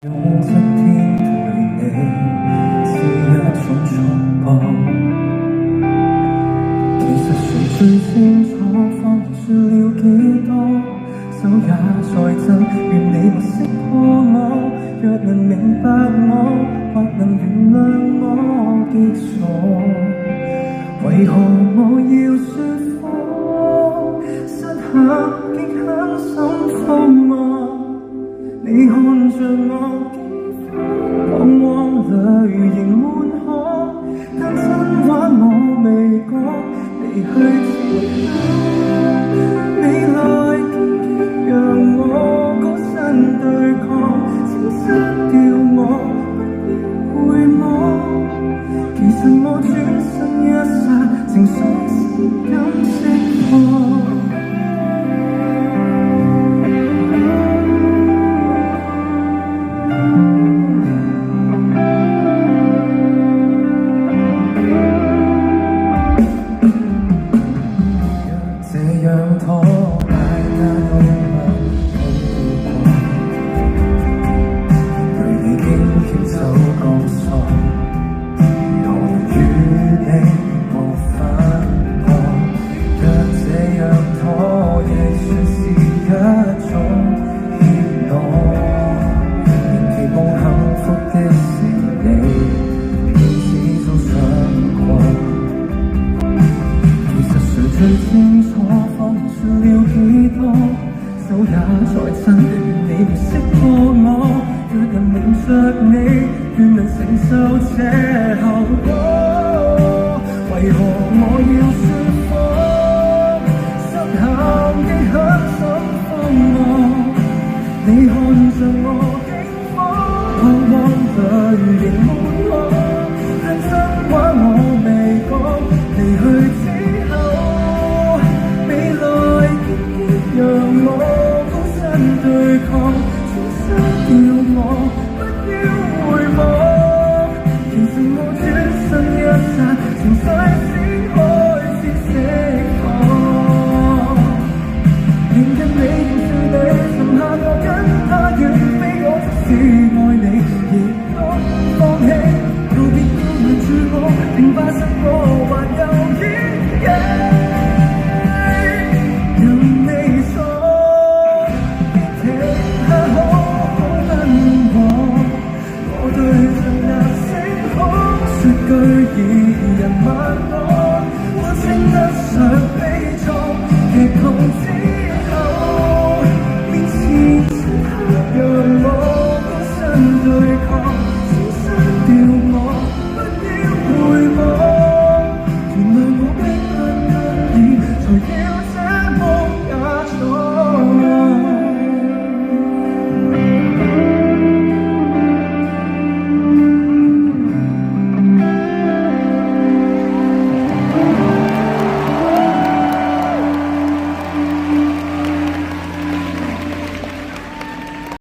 用側天對你是一種束縛，其實誰最清楚謊言說了幾多，手也在震，願你不識破我，若能明白我，或能原諒我的錯，為何我要說謊，失衡極狠心荒謬，你看着我彷徨淚仍滿腔，但真話我未講，離去之後未來荊棘讓我高身對抗，請刪掉我不要回望，其實我轉身一剎情緒先敢釋放。最清楚謊言說了幾多，手也在震，願你唔識破我，若能明着你，願能承受這後果，為何我要說謊，失衡極狠心荒謬，你看着我驚慌，彷徨淚仍滿腔，但真話我未講，離去之後讓我高身對抗，請刪掉我，不要回望。其實我轉身一剎，情緒先開始釋放。仍跟你仍是你，沉下我跟他遠飛，我即使愛你，亦不放棄。告別要瞞住我，並發生我還有演技。居然人萬多。